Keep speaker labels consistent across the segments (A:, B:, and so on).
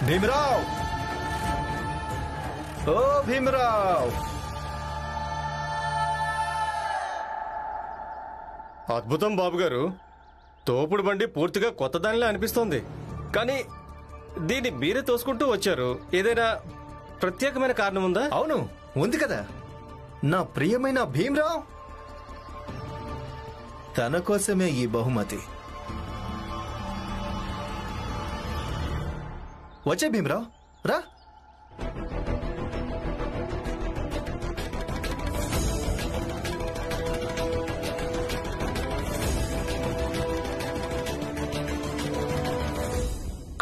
A: భీమరావ్, ఓ భీమరావ్. అద్భుతం బాబు గారు. తోపుడు బండి పూర్తిగా కొత్త దానిలా అనిపిస్తోంది. కానీ దీన్ని మీరే తోసుకుంటూ వచ్చారు. ఏదైనా ప్రత్యేకమైన కారణం ఉందా?
B: అవును, ఉంది కదా. నా ప్రియమైన భీమరావ్, తన కోసమే ఈ బహుమతి. వచ్చే భీమరావ్, రా.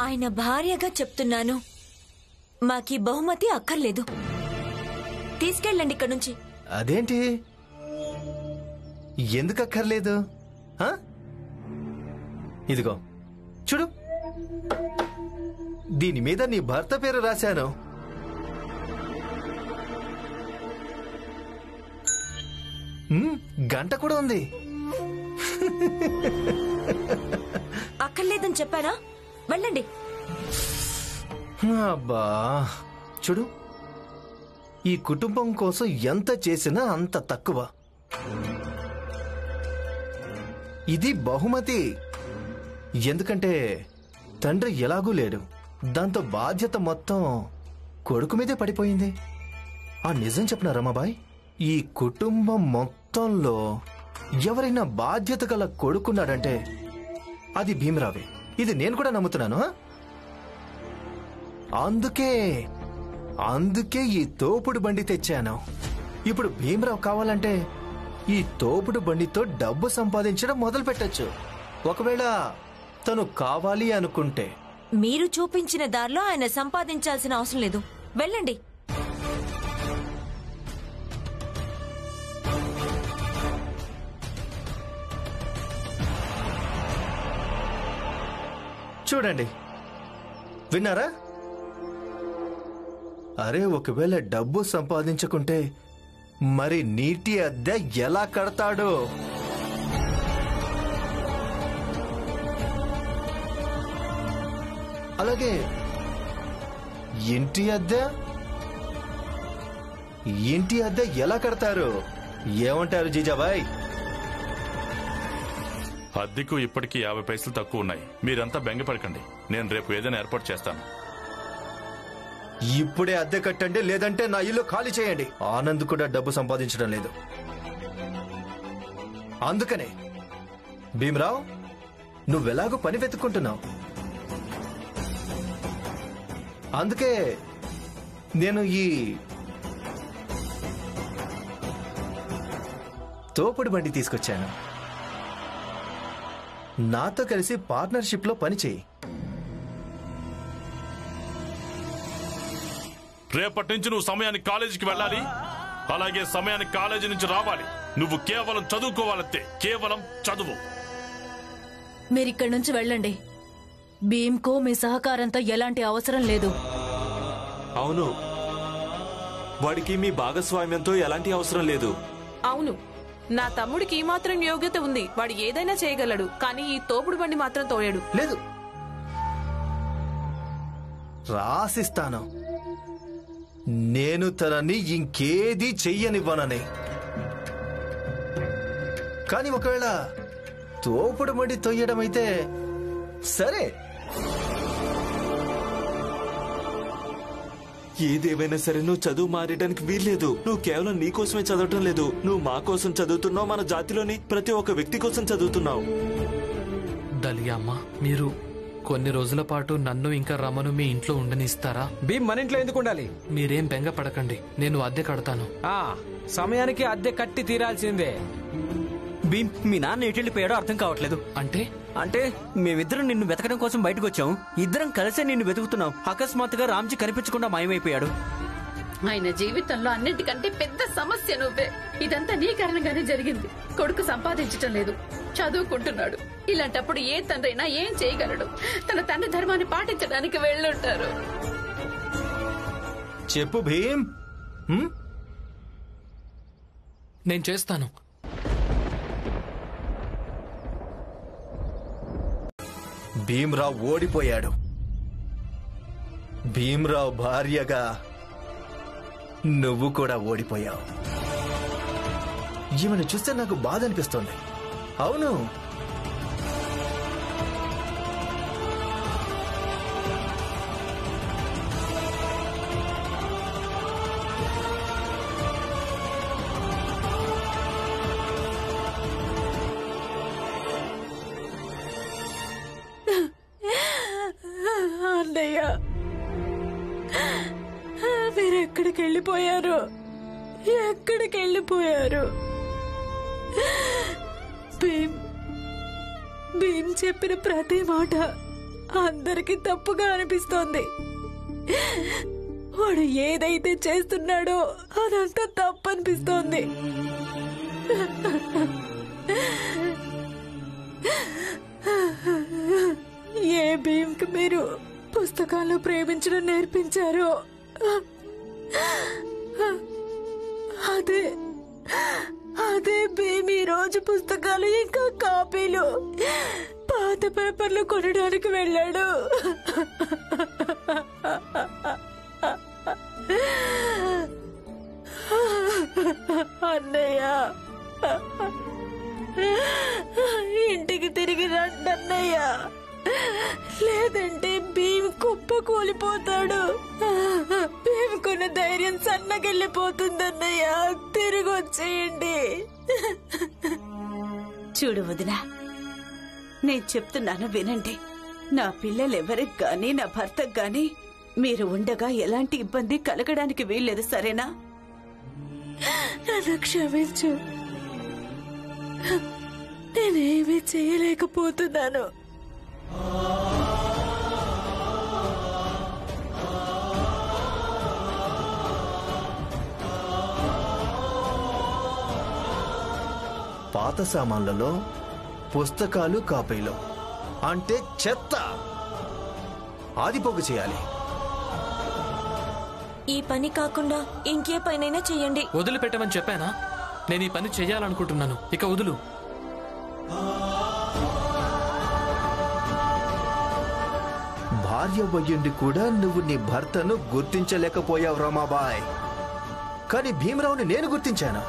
C: ఆయన భార్యగా చెప్తున్నాను, మాకీ బహుమతి అక్కర్లేదు. తీసుకెళ్ళండి ఇక్కడి నుంచి.
B: అదేంటి, ఎందుకు అక్కర్లేదు? ఇదిగో చూడు, దీని మీద నీ భర్త పేరు రాశాను. గంట కూడా ఉంది.
C: అక్కర్లేదని చెప్పానా? వెళ్ళండి.
B: అబ్బా, చూడు, ఈ కుటుంబం కోసం ఎంత చేసినా అంత తక్కువ. ఇది బహుమతి. ఎందుకంటే తండ్రి ఎలాగూ లేడు. దాంతో బాధ్యత మొత్తం కొడుకు మీదే పడిపోయింది. ఆ నిజం చెప్పనా రమాబాయ్, ఈ కుటుంబం మొత్తంలో ఎవరైనా బాధ్యత గల కొడుకున్నాడంటే అది భీమరావే. ఇది నేను కూడా నమ్ముతున్నాను. అందుకే ఈ తోపుడు బండి తెచ్చాను. ఇప్పుడు భీమరావు కావాలంటే ఈ తోపుడు బండితో డబ్బు సంపాదించడం మొదలు పెట్టచ్చు. ఒకవేళ తను కావాలి అనుకుంటే.
C: మీరు చూపించిన దారిలో ఆయన సంపాదించాల్సిన అవసరం లేదు. వెళ్ళండి.
B: చూడండి, విన్నారా? అరే, ఒకవేళ డబ్బు సంపాదించుకుంటే మరి నీటి అద్దె ఎలా కడతాడు? అలాగే ఇంటి అద్దె ఎలా కడతారు? ఏమంటారు జీజాబాయ్?
D: అద్దెకు ఇప్పటికీ 50 పైసలు తక్కువ ఉన్నాయి. మీరంతా బెంగపడకండి, నేను రేపు ఏదైనా ఏర్పాటు చేస్తాను.
B: ఇప్పుడే అద్దె కట్టండి, లేదంటే నా ఇల్లు ఖాళీ చేయండి. ఆనంద్ కూడా డబ్బు సంపాదించడం లేదు. అందుకనే భీమరావ్, నువ్వెలాగో పని వెతుక్కుంటున్నావు. అందుకే నేను ఈ తోపుడు బండి తీసుకొచ్చాను. నాతో కలిసి పార్ట్నర్షిప్ లో పని చేయి.
D: రేపటి నుంచి నువ్వు సమయానికి కాలేజీకి వెళ్ళాలి, అలాగే సమయానికి కాలేజీ నుంచి రావాలి. నువ్వు కేవలం చదువుకోవాలంతే, కేవలం చదువు.
E: మీరిక్కడి నుంచి వెళ్ళండి. భీమ్కో మీ సహకారంతో ఎలాంటి అవసరం లేదు.
F: అవును, వాడికి మీ భాగస్వామ్యంతో ఎలాంటి అవసరం లేదు.
G: అవును, నా తమ్ముడికి ఈ మాత్రం యోగ్యత ఉంది. వాడు ఏదైనా చేయగలడు, కానీ ఈ తోపుడు బండి మాత్రం తోయడు.
B: లేదు, రాసిస్తాను. నేను తనని ఇంకేదీ చెయ్యనివ్వనని. కానీ ఒకవేళ తోపుడు బండి తొయ్యడం అయితే సరే.
F: ఏదేమైనా సరే నువ్వు చదువు మారేయడానికి వీల్లేదు. నువ్వు కేవలం నీ కోసమే చదవటం లేదు, నువ్వు మా కోసం చదువుతున్నావు, మన జాతిలోని ప్రతి ఒక్క వ్యక్తి కోసం చదువుతున్నావు.
H: దలియా అమ్మా, మీరు కొన్ని రోజుల పాటు నన్ను ఇంకా రమను మీ ఇంట్లో ఉండనిస్తారా?
I: భీమ్ మన ఇంట్లో ఎందుకు ఉండాలి?
H: మీరేం బెంగ పడకండి, నేను అద్దె కడతాను.
I: సమయానికి అద్దె కట్టి తీరాల్సిందే.
J: భీమ్, మీ నాన్న ఎటెళ్ళిపోయాడో అర్థం కావట్లేదు. అంటే మేమిద్దరం నిన్ను వెతకడం కోసం బయటకు వచ్చాం. ఇద్దరం కలిసే నిన్ను వెతుకుతున్నాం. అకస్మాత్తుగా రామ్జీ కనిపించకుండా మాయమైపోయాడు.
K: ఆయన జీవితంలో అన్నిటికంటే పెద్ద సమస్య నువ్వే. ఇదంతా నీ కారణంగానే జరిగింది. కొడుకు సంపాదించటం లేదు, చదువుకుంటున్నాడు. ఇలాంటప్పుడు ఏ తండ్రైనా ఏం చేయగలడు? తన తండ్రి ధర్మాన్ని పాటించడానికి వెళ్ళుంటారు.
B: చెప్పు భీమ్.
H: నేను చేస్తాను.
B: భీమ్రావ్ ఓడిపోయాడు. భీమ్రావ్ భార్యగా నువ్వు కూడా ఓడిపోయావు. ఈమెను చూస్తే నాకు బాధ అనిపిస్తుంది. అవును,
E: అన్నయ్య, మీరెక్కడికి వెళ్ళిపోయారు? ఎక్కడికి వెళ్ళిపోయారు? భీమ్ చెప్పిన ప్రతి మాట అందరికీ తప్పుగా అనిపిస్తోంది. వాడు ఏదైతే చేస్తున్నాడో అదంతా తప్పు అనిపిస్తోంది. ఏ భీమ్కి మీరు పుస్తకాలు ప్రేమించడం నేర్పించారో అదే భీమ్ ఈ రోజు పుస్తకాలు ఇంకా కాపీలు పాత పేపర్లు కొనడానికి వెళ్ళాడు. అన్నయ్య, ఇంటికి తిరిగి రండి అన్నయ్య, లేదంటే భీమ్ కుప్ప కూలిపోతాడు. భీమ్ కొన్న ధైర్యం సన్నగిల్లిపోతుందన్నయ్య, తిరిగి వచ్చేయండి.
L: చూడు వదినా, నేను చెప్తున్నాను వినండి. నా పిల్లలెవరికి గాని నా భర్తకు గాని మీరు ఉండగా ఎలాంటి ఇబ్బంది కలగడానికి వీల్లేదు, సరేనా?
E: నన్ను క్షమించు, నేనేమీ చేయలేకపోతున్నాను.
B: పాత సామాన్లలో పుస్తకాలు కాపీలు అంటే చెత్త, ఆదిపోగు చేయాలి.
C: ఈ పని కాకుండా ఇంకే పనైనా చెయ్యండి.
H: వదిలిపెట్టమని చెప్పానా? నేను ఈ పని చెయ్యాలనుకుంటున్నాను, ఇక వదులు.
B: భార్య వయ్యుండి కూడా నువ్వు నీ భర్తను గుర్తించలేకపోయావు రమాబాయ్. కానీ భీమరావుని నేను గుర్తించాను.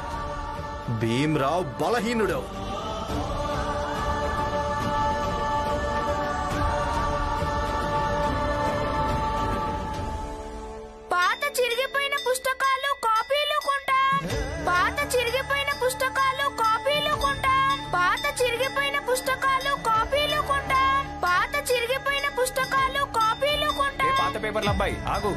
B: భీమరావు బలహీనుడు.
M: పాత చిరిగిపోయిన పుస్తకాలు కాపీలు కొంటాం. పాత చిరిగిపోయిన పుస్తకాలు కాపీలు కొంటాం. పాత చిరిగిపోయిన పుస్తకాలు కాపీలు కొంటాం. పాత చిరిగిపోయిన పుస్తకాలు కాపీలు కొంటాం.
I: పాత పేపర్ల అబ్బాయి ఆగు.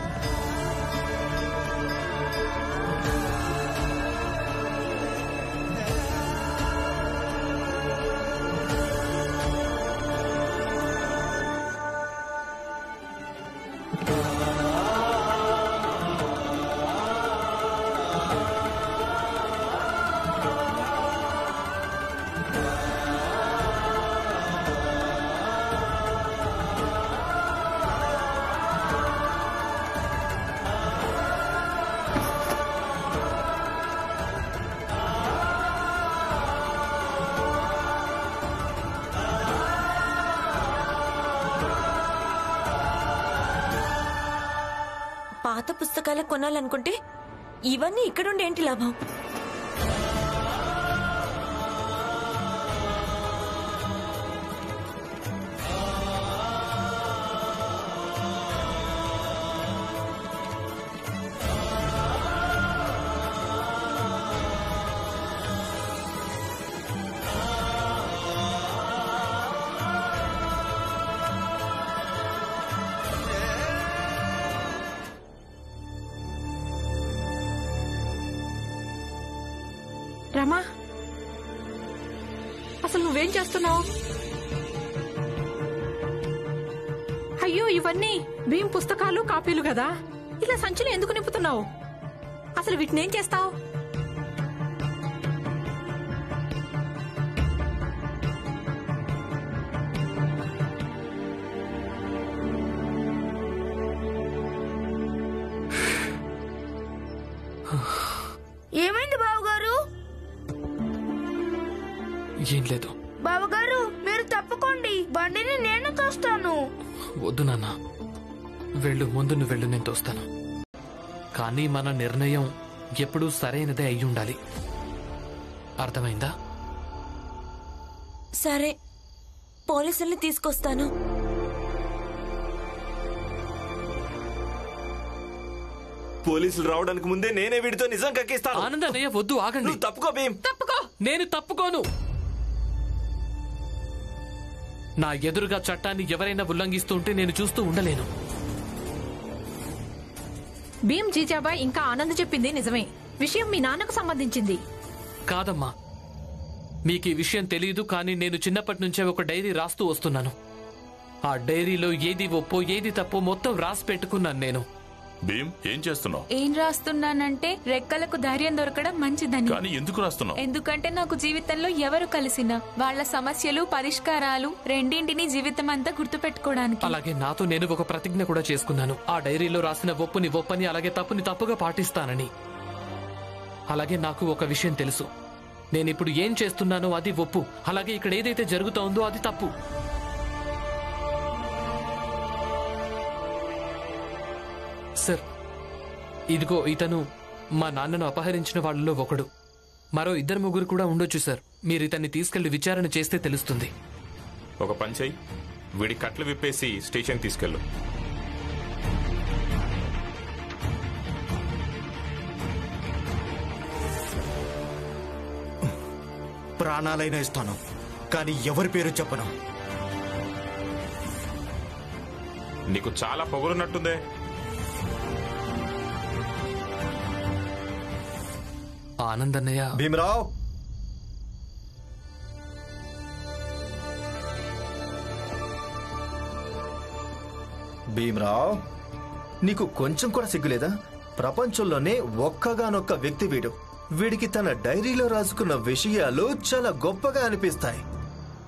C: పాత పుస్తకాలు కొనాలనుకుంటే ఇవన్నీ ఇక్కడుండి ఏంటి లాభం?
G: రమా, అసలు నువ్వేం చేస్తున్నావు? అయ్యో, ఇవన్నీ భీమ్ పుస్తకాలు కాపీలు కదా, ఇలా సంచులు ఎందుకు నింపుతున్నావు? అసలు వీటిని ఏం చేస్తావు?
M: ఏమైంది బావగారు?
H: ఏం లేదు
M: బావగారు, మీరు తప్పుకోండి, బండిని నేను తోస్తాను.
H: వద్దు నాన్న, వెళ్ళు, ముందు నువ్వు వెళ్ళు, నేను తోస్తాను. కానీ మన నిర్ణయం ఎప్పుడూ సరైనదే అయి ఉండాలి. అర్థమైందా?
C: సరే, పోలీసుల్ని తీసుకొస్తాను.
F: పోలీసులు రావడానికి ముందే నేనే వీడితో నిజం కక్కిస్తాను.
H: ఆనందన్నయ్య వద్దు, ఆగండి.
F: తప్పుకో భీమ్.
K: తప్పుకో.
H: నేను తప్పుకోను. నా ఎదురుగా చట్టాన్ని ఎవరైనా ఉల్లంఘిస్తుంటే నేను చూస్తూ ఉండలేను.
G: భీమ్ జీజాబాయ్ ఇంకా ఆనంద్ చెప్పింది నిజమే. విషయం మీ నాన్నకు సంబంధించింది.
H: కాదమ్మా, మీకు ఈ విషయం తెలియదు. కానీ నేను చిన్నప్పటి నుంచే ఒక డైరీ రాస్తూ వస్తున్నాను. ఆ డైరీలో ఏది ఒప్పో ఏది తప్పో మొత్తం రాసి పెట్టుకున్నాను నేను.
D: భీమ్, ఏం చేస్తున్నావు?
N: ఏం రాస్తున్నానంటే రెక్కలకు ధైర్యం దొరకడం మంచిదని.
D: కానీ ఎందుకు రాస్తున్నావు?
N: ఎందుకంటే నాకు జీవితంలో ఎవరు కలిసినా వాళ్ళ సమస్యలు పరిష్కారాలు రెండింటినీ జీవితం అంతా గుర్తుపెట్టుకోవడానికి.
H: అలాగే నాతో నేను ఒక ప్రతిజ్ఞ కూడా చేసుకున్నాను. ఆ డైరీలో రాసిన ఒప్పుని ఒప్పని, అలాగే తప్పుని తప్పుగా పాటిస్తానని. అలాగే నాకు ఒక విషయం తెలుసు. నేనిప్పుడు ఏం చేస్తున్నానో అది ఒప్పు, అలాగే ఇక్కడ ఏదైతే జరుగుతోందో అది తప్పు. సార్, ఇదిగో ఇతను మా నాన్నను అపహరించిన వాళ్ళలో ఒకడు. మరో 2-3 కూడా ఉండొచ్చు సార్. మీరు ఇతన్ని తీసుకెళ్లి విచారణ చేస్తే తెలుస్తుంది.
O: ఒక పని చెయ్యి, వీడి కట్లు విప్పేసి స్టేషన్ తీసుకెళ్ళు.
P: ప్రాణాలైనా ఇస్తాను, కానీ ఎవరి పేరు చెప్పను.
O: నీకు చాలా పొగరున్నట్టుందే.
H: ఆనందన్నయ్య.
B: భీమరావ్, భీమరావ్, నీకు కొంచెం కూడా సిగ్గులేదా? ప్రపంచంలోనే ఒక్కగానొక్క వ్యక్తి వీడు. వీడికి తన డైరీలో రాసుకున్న విషయాలు చాలా గొప్పగా అనిపిస్తాయి.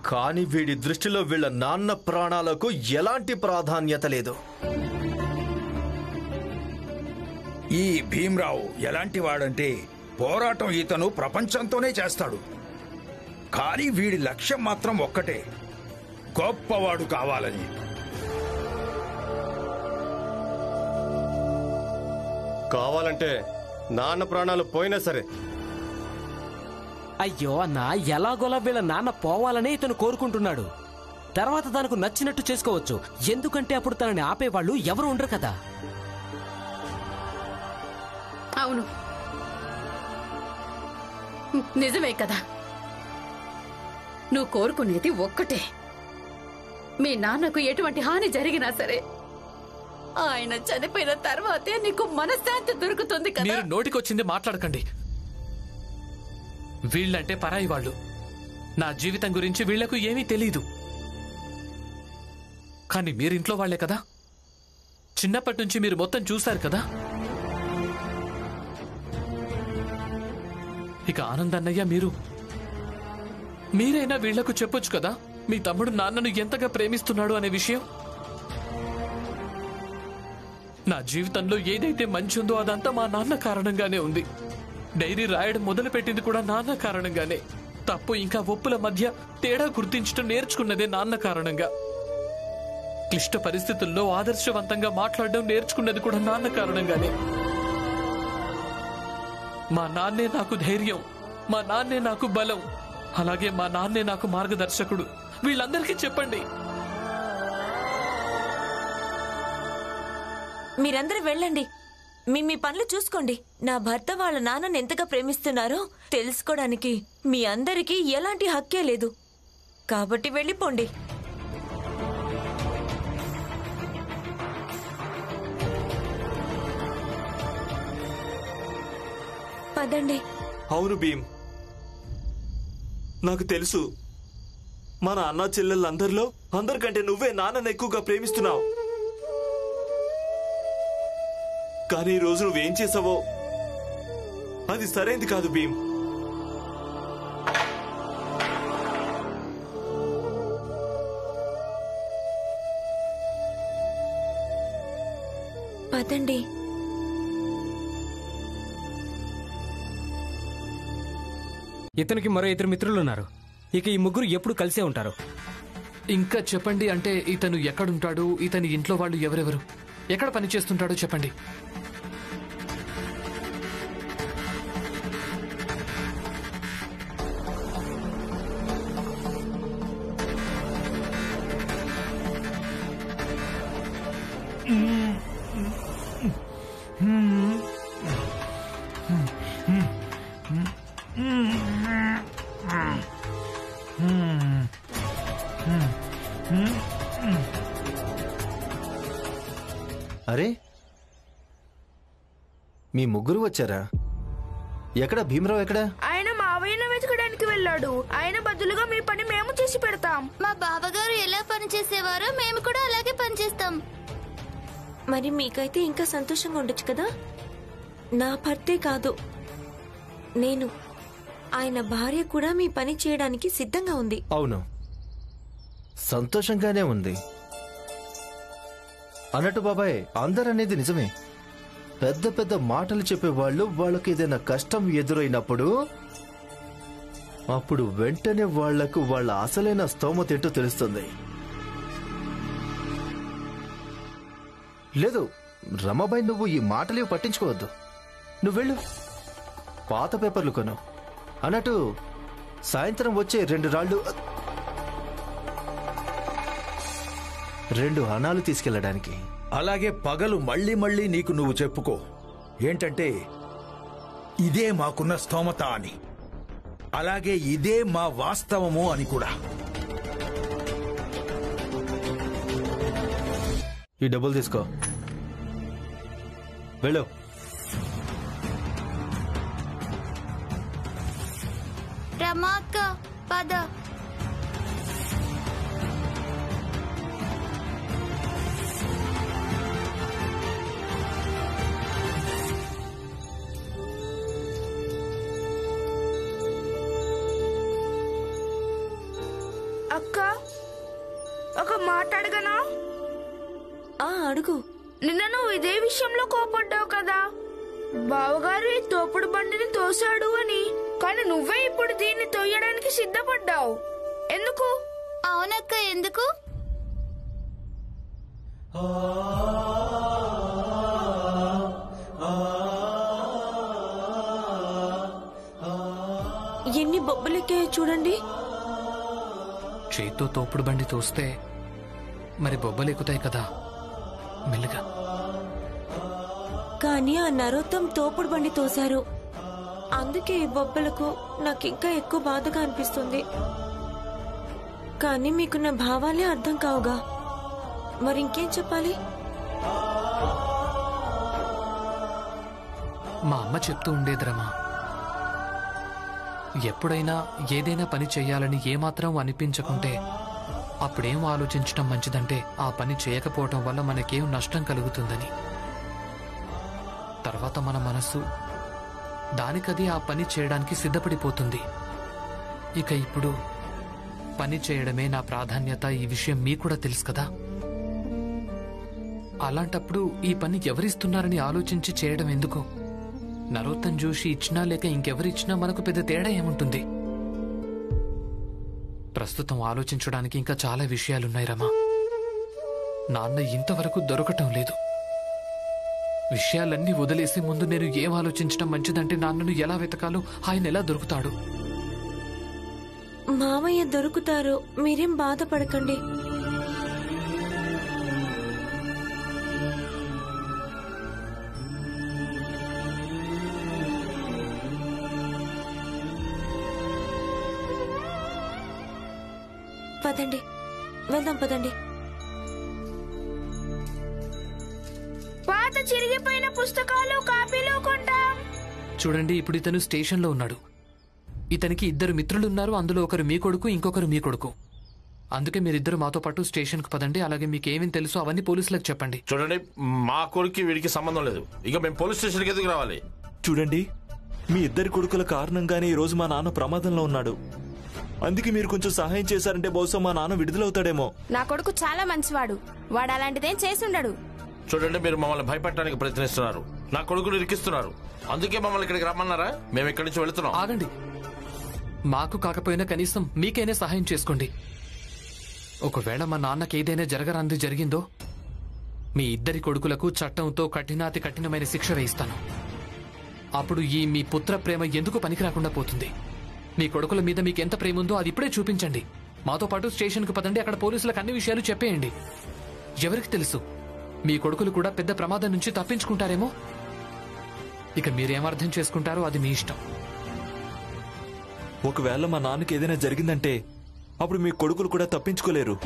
B: కానీ వీడి దృష్టిలో వీళ్ళ నాన్న ప్రాణాలకు ఎలాంటి ప్రాధాన్యత లేదు.
Q: ఈ భీమ్రావు ఎలాంటి వాడంటే పోరాటం ఇతను ప్రపంచంతోనే చేస్తాడు. కానీ వీడి లక్ష్యం మాత్రం ఒక్కటే, గొప్పవాడు కావాలని.
A: కావాలంటే నాన్న ప్రాణాలు పోయినా సరే.
I: అయ్యో అన్న, ఎలాగోలా వీళ్ళ నాన్న పోవాలనే ఇతను కోరుకుంటున్నాడు. తర్వాత తనకు నచ్చినట్టు చేసుకోవచ్చు. ఎందుకంటే అప్పుడు తనని ఆపేవాళ్ళు ఎవరు ఉండరు కదా.
K: అవును, నిజమే కదా. నువ్వు కోరుకునేది ఒక్కటే, మీ నాన్నకు ఎటువంటి హాని జరిగినా సరే ఆయన చనిపోయిన తర్వాతే నీకు మనశ్శాంతి దొరుకుతుంది కదా.
H: మీరు నోటికొచ్చింది మాట్లాడకండి. వీళ్ళంటే పరాయి వాళ్ళు. నా జీవితం గురించి వీళ్లకు ఏమీ తెలీదు. కానీ మీరింట్లో వాళ్లే కదా. చిన్నప్పటి నుంచి మీరు మొత్తం చూశారు కదా. ఇక ఆనందన్నయ్య, మీరైనా వీళ్లకు చెప్పొచ్చు కదా మీ తమ్ముడు నాన్నను ఎంతగా ప్రేమిస్తున్నాడు అనే విషయం. నా జీవితంలో ఏదైతే మంచి ఉందో అదంతా మా నాన్న కారణంగానే ఉంది. డైరీ రాయడం మొదలుపెట్టింది కూడా నాన్న కారణంగానే. తప్పు ఇంకా ఒప్పుల మధ్య తేడా గుర్తించడం నేర్చుకున్నదే నాన్న కారణంగా. క్లిష్ట పరిస్థితుల్లో ఆదర్శవంతంగా మాట్లాడడం నేర్చుకున్నది కూడా నాన్న కారణంగానే. మా నాన్నే నాకు ధైర్యం, మా నాన్నే నాకు బలం, అలాగే మా నాన్నే నాకు మార్గదర్శకుడు. వీళ్ళందరికీ చెప్పండి.
C: మీరందరూ వెళ్ళండి, మీ పనులు చూసుకోండి. నా భర్త వాళ్ళ నాన్నని ఎంతగా ప్రేమిస్తున్నారో తెలుసుకోవడానికి మీ అందరికీ ఎలాంటి హక్కే లేదు. కాబట్టి వెళ్ళిపోండి. పదండి.
F: అవును భీమ్, నాకు తెలుసు మన అన్న చెల్లెళ్ళందరిలో అందరికంటే నువ్వే నాన్నని ఎక్కువగా ప్రేమిస్తున్నావు. కానీ ఈ రోజు నువ్వేం చేసావో అది సరైంది కాదు భీమ్.
C: పదండి.
I: ఇతనికి మరో 2 మిత్రులున్నారు. ఇక ఈ ముగ్గురు ఎప్పుడు కలిసే ఉంటారు.
H: ఇంకా చెప్పండి, అంటే ఇతను ఎక్కడుంటాడు, ఇతని ఇంట్లో వాళ్ళు ఎవరెవరు? ఎక్కడ పని చేస్తుంటాడో చెప్పండి.
B: అరే, మీ ముగ్గురు వచ్చారా? ఎక్కడ భీమరావు? ఎక్కడ?
M: ఆయన మావయ్యను వెతకడానికి వెళ్ళాడు. ఆయన బదులుగా మీ పని మేము చేసి పెడతాం.
R: మా బావగారు ఎలా పని చేసేవారో మేము కూడా అలాగే పనిచేస్తాం.
C: మరి మీకైతే ఇంకా సంతోషంగా ఉండొచ్చు కదా. నా భర్తే కాదు, నేను ఆయన భార్య కూడా మీ పని చేయడానికి సిద్ధంగా ఉంది.
B: అవును, సంతోషంగానే ఉంది. అన్నట్టు బాబాయ్, అందరనేది నిజమే. పెద్ద పెద్ద మాటలు చెప్పేవాళ్ళు వాళ్ళకి ఏదైనా కష్టం ఎదురైనప్పుడు అప్పుడు వెంటనే వాళ్లకు వాళ్ళ అసలైన స్తోమత ఏంటో తెలుస్తుంది. లేదు రమాబాయ్, నువ్వు ఈ మాటలు పట్టించుకోవద్దు. నువ్వు వెళ్ళు, పాత పేపర్లు కొను. అన్నట్టు సాయంత్రం వచ్చే 2 రాళ్ళు, 2 అణాలు తీసుకెళ్లడానికి.
Q: అలాగే పగలు మళ్ళీ మళ్ళీ నీకు నువ్వు చెప్పుకో, ఏంటంటే ఇదే మాకున్న స్తోమత అని, అలాగే ఇదే మా వాస్తవము అని కూడా.
B: ఈ డబ్బులు తీసుకో, వెళ్ళు.
R: రమాక్క పద.
M: అక్క, ఒక మాట అడగనా?
C: అడుగు.
M: నిన్న నువ్వు ఇదే విషయంలో కోపడ్డావు కదా, బావగారు ఈ తోపుడు బండిని తోశాడు అని. కానీ నువ్వే ఇప్పుడు దీన్ని తోయడానికి సిద్ధపడ్డావు. ఎందుకు?
R: అవునక్క, ఎందుకు?
C: ఎన్ని బొబ్బలెక్కాయో చూడండి.
H: చేత్తో తోపుడు బండి తోస్తే మరి బొబ్బలెక్కుతాయి కదా, మెల్లిగా.
C: కానీ ఆ నరోత్తం తోపుడు బండి తోశారు, అందుకే ఈ బొబ్బలకు నాకింకా ఎక్కువ బాధగా అనిపిస్తుంది. కానీ మీకు నా భావాలే అర్థం కావుగా, మరింకేం చెప్పాలి?
H: మా అమ్మ చెప్తూ ఉండేది రమా, ఎప్పుడైనా ఏదైనా పని చెయ్యాలని ఏమాత్రం అనిపించకుంటే అప్పుడేం ఆలోచించటం మంచిదంటే ఆ పని చేయకపోవటం వల్ల మనకేం నష్టం కలుగుతుందని. తర్వాత మన మనస్సు దానికది ఆ పని చేయడానికి సిద్ధపడిపోతుంది. ఇక ఇప్పుడు పని చేయడమే నా ప్రాధాన్యత, ఈ విషయం మీకు కూడా తెలుసు కదా. అలాంటప్పుడు ఈ పని ఎవరిస్తున్నారని ఆలోచించి చేయడం ఎందుకు? నరోత్తం జోషి ఇచ్చినా లేక ఇంకెవరిచ్చినా మనకు పెద్ద తేడా ఏముంటుంది? ప్రస్తుతం ఆలోచించడానికి ఇంకా చాలా విషయాలున్నాయి రమా. నాన్న ఇంతవరకు దొరకటం లేదు. విషయాలన్నీ వదిలేసి ముందు నేను ఏం ఆలోచించడం మంచిదంటే నాన్నను ఎలా వెతకాలో, ఆయన ఎలా దొరుకుతాడు?
C: మామయ్య దొరుకుతారు, మీరేం బాధపడకండి. పదండి, వెళ్దాం పదండి.
M: పాత చిరిగిపోయిన పుస్తకాలు, కాపీలు కొంటాం.
H: చూడండి, ఇప్పుడు ఇతను స్టేషన్లో ఉన్నాడు. ఇతనికి 2 మిత్రులున్నారు, అందులో ఒకరు మీ కొడుకు, ఇంకొకరు మీ కొడుకు. అందుకే మీరిద్దరు మాతో పాటు స్టేషన్కు పదండి. అలాగే మీకేమేం తెలుసో అవన్నీ పోలీసులకు చెప్పండి.
O: చూడండి, మా కొడుకు వీడికి సంబంధం లేదు. ఇక మేము పోలీస్ స్టేషన్కి ఎందుకు రావాలి?
F: చూడండి, మీ 2 కొడుకుల కారణంగానే ఈరోజు మా నాన్న ప్రమాదంలో ఉన్నాడు. అందుకే మీరు కొంచెం సహాయం చేశారంటే బహుశా మా నాన్న విడుదలవుతాడేమో.
M: నా కొడుకు చాలా మంచివాడు, వాడు అలాంటిదేం చేసుండడు.
O: చూడండి, మీరు మమ్మల్ని భయపెట్టడానికి ప్రయత్నిస్తున్నారు, నా కొడుకుని ఇరికిస్తున్నారు. అందుకే మమ్మల్ని ఇక్కడికి రమ్మన్నారా? మేము ఇక్కడి నుంచి వెళుతున్నాం.
H: ఆగండి, మాకు కాకపోయినా కనీసం మీకైనా సహాయం చేసుకోండి. ఒకవేళ మా నాన్నకి ఏదైనా జరగరాంది జరిగిందో మీ ఇద్దరి కొడుకులకు చట్టంతో కఠినాతి కఠినమైన శిక్ష వేయిస్తాను. అప్పుడు ఈ మీ పుత్ర ప్రేమ ఎందుకు పనికిరాకుండా పోతుంది? మీ కొడుకుల మీద మీకు ఎంత ప్రేమ ఉందో అది ఇప్పుడే చూపించండి. మాతో పాటు స్టేషన్కు పదండి. అక్కడ పోలీసులకు అన్ని విషయాలు చెప్పేయండి. ఎవరికి తెలుసు, మీ కొడుకులు కూడా పెద్ద ప్రమాదం నుంచి తప్పించుకుంటారేమో. ఇక మీరేం అర్థం చేసుకుంటారో అది మీ ఇష్టం.
F: ఒకవేళ మా నాన్నకి ఏదైనా జరిగిందంటే అప్పుడు మీ కొడుకులు కూడా తప్పించుకోలేరు.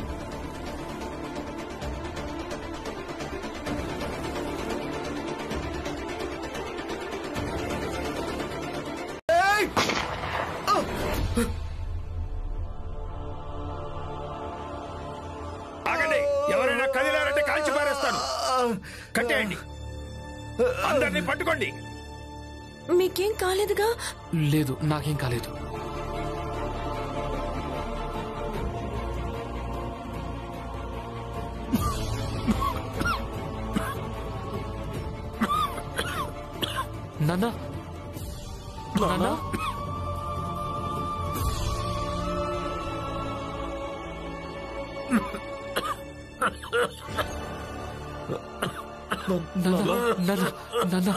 Q: ఆగండి, ఎవరైనా కదిలారంటే కాల్చి పారేస్తాను. కట్టేయండి, అందరినీ పట్టుకోండి.
C: మీకేం కాలేదుగా?
H: లేదు, నాకేం కాలేదు. నాన్న, నాన్న, నాన్న,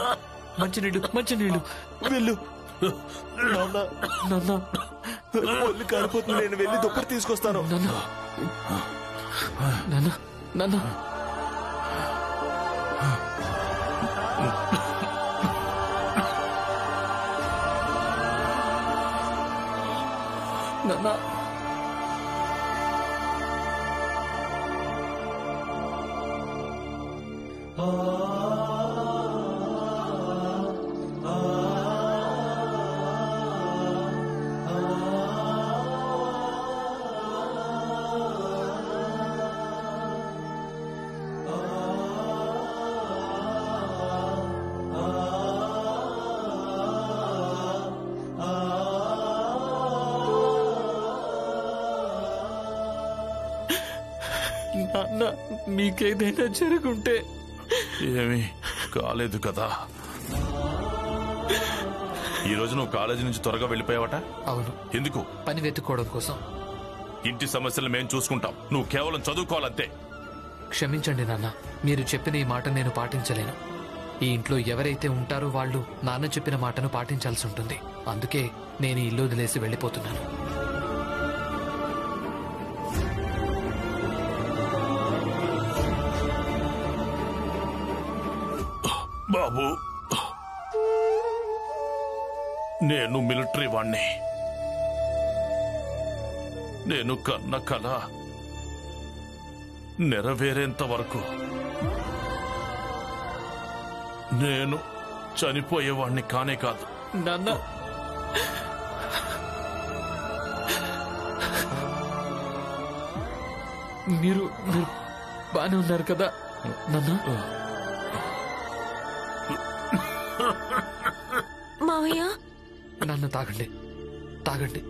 H: మంచినీళ్ళు
F: వెళ్ళు. నాన్న, ఒళ్ళు కారిపోతుంది. నేను వెళ్ళి దుప్పటి తీసుకొస్తాను.
H: నాన్న, నాన్న, నాన్న, నాన్న, మీకేదైనా జరుగుంటే.
D: ఏమీ కాలేదు కదా. ఈ రోజు నువ్వు కాలేజీ నుంచి త్వరగా వెళ్ళిపోయావట?
H: అవును.
D: ఎందుకు?
H: పని వెతుక్కోవడం కోసం.
D: ఇంటి సమస్యలు మేం చూసుకుంటాం, నువ్వు కేవలం చదువుకోవాలంతే.
H: క్షమించండి నాన్న, మీరు చెప్పిన ఈ మాట నేను పాటించలేను. ఈ ఇంట్లో ఎవరైతే ఉంటారో వాళ్ళు నాన్న చెప్పిన మాటను పాటించాల్సి ఉంటుంది. అందుకే నేను ఇల్లు వదిలేసి వెళ్ళిపోతున్నాను.
D: బాబు, నేను మిలిటరీ వాణ్ణి. నేను కన్న కల నెరవేరేంత వరకు నేను చనిపోయేవాణ్ణి కానే కాదు.
H: నాన్న, మీరు బానే ఉన్నారు కదా నాన్న?
C: మావయ్య,
H: నాన్న తాగండి, తాగండి.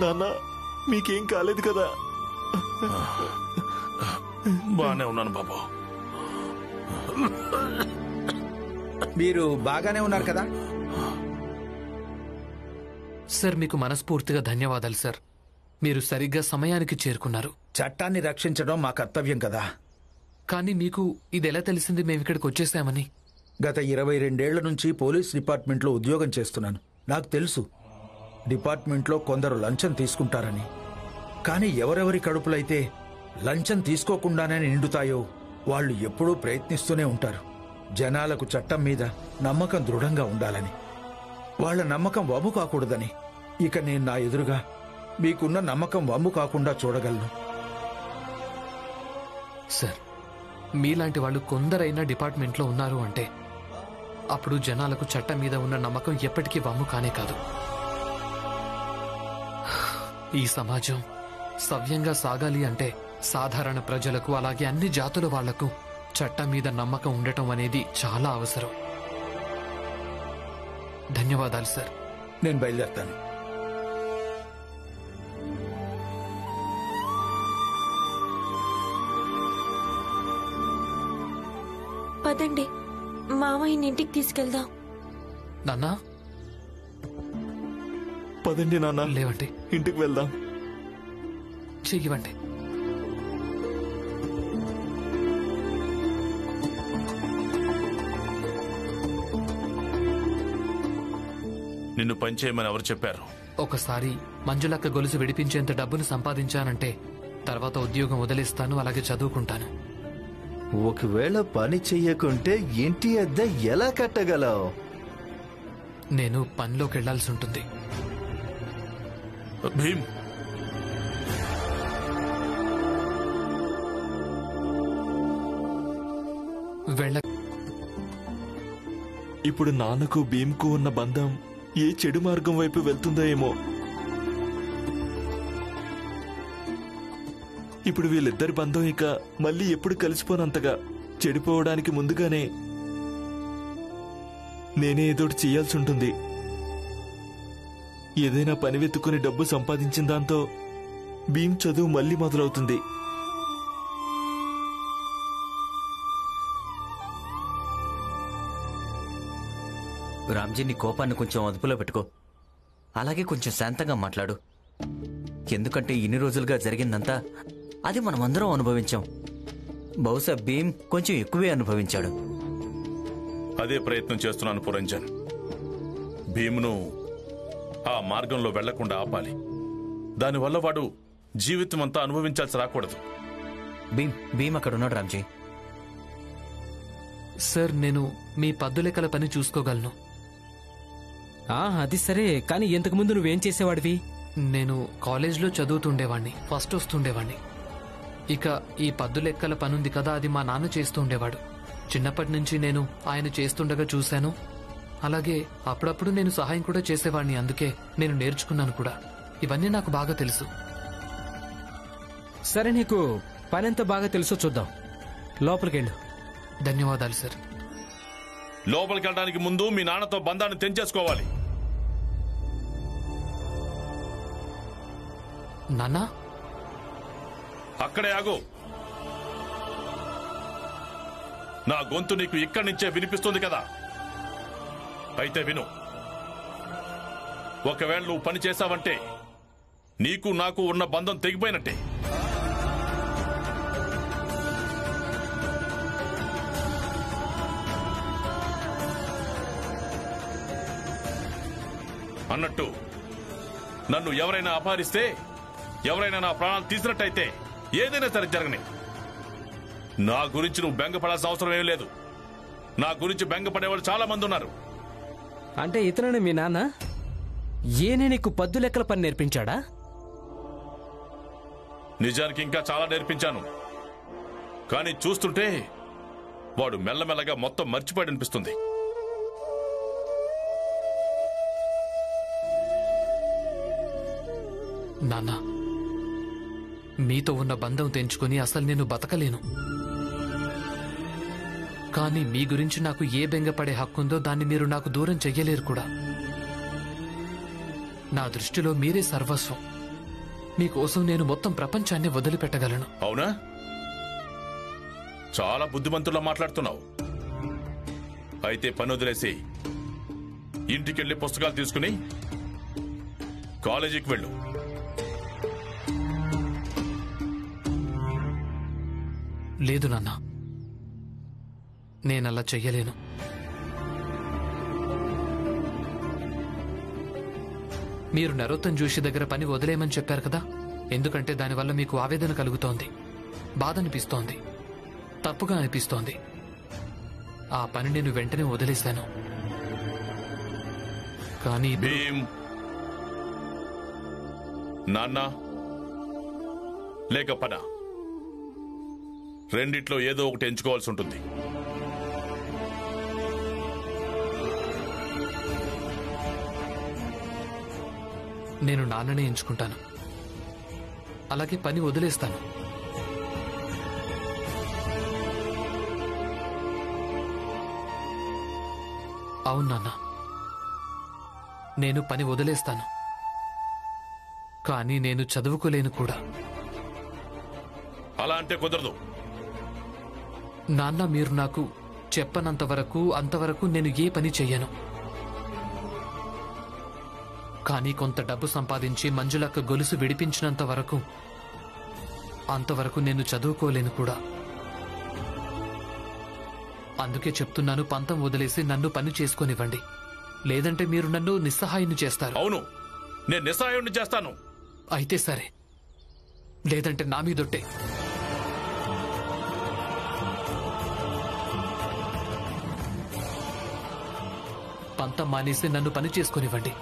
F: నాన్న, మీకేం కాలేదు కదా?
D: బానే ఉన్నాను బాబు.
Q: మీరు బాగానే ఉన్నారు కదా?
H: సార్, మీకు మనస్ఫూర్తిగా ధన్యవాదాలు సార్. మీరు సరిగ్గా సమయానికి చేరుకున్నారు.
Q: చట్టాన్ని రక్షించడం మా కర్తవ్యం కదా.
H: కానీ మీకు ఇదెలా తెలిసింది మేము ఇక్కడికి వచ్చేసామని?
Q: గత 22 ఏళ్ల నుంచి పోలీస్ డిపార్ట్మెంట్లో ఉద్యోగం చేస్తున్నాను. నాకు తెలుసు డిపార్ట్మెంట్లో కొందరు లంచం తీసుకుంటారని. కానీ ఎవరెవరి కడుపులైతే లంచం తీసుకోకుండానే నిండుతాయో వాళ్ళు ఎప్పుడూ ప్రయత్నిస్తూనే ఉంటారు. జనాలకు చట్టం మీద నమ్మకం దృఢంగా ఉండాలని, వాళ్ల నమ్మకం వమ్ము కాకూడదని. ఇక నేను నా ఎదురుగా మీకున్న నమ్మకం వమ్ము కాకుండా చూడగలను.
H: సార్, మీలాంటి వాళ్ళు కొందరైనా డిపార్ట్మెంట్లో ఉన్నారు అంటే అప్పుడు జనాలకు చట్టం మీద ఉన్న నమ్మకం ఎప్పటికీ వమ్ము కానే కాదు. ఈ సమాజం సవ్యంగా సాగాలి అంటే సాధారణ ప్రజలకు అలాగే అన్ని జాతుల వాళ్లకు చట్టం మీద నమ్మకం ఉండటం అనేది చాలా అవసరం. ధన్యవాదాలు సార్.
Q: నేను బయలుదేరుతాను.
C: పదండి మామయ్యని ఇంటికి తీసుకెళ్దాం.
H: నాన్నా
F: పదండి నాన్న,
H: లేవండి,
F: ఇంటికి వెళ్దాం.
H: చెయ్యివ్వండి.
D: నిన్ను పనిచేయమని ఎవరు చెప్పారు?
H: ఒకసారి మంజులక్క గొలుసు విడిపించేంత డబ్బును సంపాదించానంటే తర్వాత ఉద్యోగం వదిలేస్తాను, అలాగే చదువుకుంటాను.
B: ఒకవేళ పని చెయ్యకుంటే ఇంటి అద్దె ఎలా కట్టగలవు?
H: నేను పనిలోకి వెళ్లాల్సి ఉంటుంది.
D: భీమ్,
F: ఇప్పుడు నాన్నకు భీమ్కు ఉన్న బంధం ఏ చెడు మార్గం వైపు వెళ్తుందో ఏమో. ఇప్పుడు వీళ్ళిద్దరి బంధం ఇక మళ్ళీ ఎప్పుడు కలిసిపోనంతగా చెడిపోవడానికి ముందుగానే నేనే ఏదోటి చేయాల్సి ఉంటుంది. ఏదైనా పని వెతుక్కుని డబ్బు సంపాదించిన దాంతో భీమ్ చదువు మళ్ళీ మొదలవుతుంది.
J: రామ్జీ, నీ కోపాన్ని కొంచెం అదుపులో పెట్టుకో. అలాగే కొంచెం శాంతంగా మాట్లాడు. ఎందుకంటే ఇన్ని రోజులుగా జరిగిందంతా అది మనమందరం అనుభవించాం. బహుశా భీమ్ కొంచెం ఎక్కువే అనుభవించాడు.
D: అదే ప్రయత్నం చేస్తున్నాను పురంజన్. భీమ్ను ఆ మార్గంలో వెళ్లకుండా ఆపాలి. దానివల్ల వాడు జీవితం అంతా అనుభవించాల్సి రాకూడదు.
J: భీమ్ అక్కడ ఉన్నాడు రామ్జీ.
H: సార్, నేను మీ పద్దులెక్కల పని చూసుకోగలను.
I: అది సరే, కానీ ఇంతకు ముందు నువ్వేం చేసేవాడివి?
H: నేను కాలేజ్లో చదువుతుండేవాణ్ణి, ఫస్ట్ వస్తుండేవాణ్ణి. ఇక ఈ పద్దులెక్కల పనుంది కదా, అది మా నాన్న చేస్తూ ఉండేవాడు. చిన్నప్పటి నుంచి నేను ఆయన చేస్తుండగా చూశాను. అలాగే అప్పుడప్పుడు నేను సహాయం కూడా చేసేవాడిని. అందుకే నేను నేర్చుకున్నాను కూడా. ఇవన్నీ నాకు బాగా తెలుసు.
I: సరే, నీకు పనెంత బాగా తెలుసో చూద్దాం. లోపలికెళ్ళు.
H: ధన్యవాదాలు సార్.
D: లోపలికి వెళ్ళడానికి ముందు మీ నాన్నతో బంధాన్ని తెంచేసుకోవాలి.
H: నాన్నా,
D: అక్కడే ఆగు. నా గొంతు నీకు ఇక్కడి నుంచే వినిపిస్తుంది కదా, అయితే విను. ఒకవేళ నువ్వు పని చేశావంటే నీకు నాకు ఉన్న బంధం తెగిపోయినట్టే. అన్నట్టు నన్ను ఎవరైనా అపహరిస్తే, ఎవరైనా నా ప్రాణాలు తీసినట్టయితే ఏదైనా సరే జరగని. నా గురించి నువ్వు బెంగపడాల్సిన అవసరం ఏం లేదు. నా గురించి బెంగపడేవాళ్ళు చాలా మంది ఉన్నారు.
I: అంటే ఇతననే మీ నాన్న? ఏనే నీకు పద్దు లెక్కల పని నేర్పించాడా?
D: నిజానికి ఇంకా చాలా నేర్పించాను, కానీ చూస్తుంటే వాడు మెల్లమెల్లగా మొత్తం మర్చిపోయి అనిపిస్తుంది.
H: నాన్న, మీతో ఉన్న బంధం తెంచుకొని అసలు నేను బతకలేను. కానీ మీ గురించి నాకు ఏ బెంగపడే హక్కుందో దాన్ని మీరు నాకు దూరం చెయ్యలేరు కూడా. నా దృష్టిలో మీరే సర్వస్వం. మీకోసం నేను మొత్తం ప్రపంచాన్ని వదిలిపెట్టగలను.
D: అవునా? చాలా బుద్ధిమంతులా మాట్లాడుతున్నావు. అయితే పని వదిలేసి ఇంటికెళ్ళి పుస్తకాలు తీసుకుని కాలేజీకి వెళ్ళు.
H: లేదు నాన్న, నేనలా చెయ్యలేను. మీరు నరోత్తమ్ జోషి దగ్గర పని వదిలేయమని చెప్పారు కదా, ఎందుకంటే దానివల్ల మీకు ఆవేదన కలుగుతోంది, బాధ అనిపిస్తోంది, తప్పుగా అనిపిస్తోంది. ఆ పని నేను వెంటనే వదిలేశాను. కానీ
D: నాన్న లేక పన, రెండిట్లో ఏదో ఒకటి ఎంచుకోవాల్సి ఉంటుంది.
H: నేను నాన్ననే ఎంచుకుంటాను, అలాగే పని వదిలేస్తాను. అవును నాన్న, నేను పని వదిలేస్తాను. కానీ నేను చదువుకోలేను కూడా.
D: అలా అంటే కుదరదు
H: నాన్న. మీరు నాకు చెప్పనంత వరకు అంతవరకు నేను ఏ పని చెయ్యను. కానీ కొంత డబ్బు సంపాదించి మంజులక్క గొలుసు విడిపించినంత వరకు అంతవరకు నేను చదువుకోలేను కూడా. అందుకే చెప్తున్నాను, పంతం వదిలేసి నన్ను పని చేసుకొనివ్వండి. లేదంటే మీరు నన్ను నిస్సహాయుని చేస్తారు.
D: అవును, నేను నిస్సహాయుని చేస్తాను.
H: అయితే సరే, లేదంటే నా మీదొట్టే. పంతం మానేసి నన్ను పని చేసుకొనివ్వండి.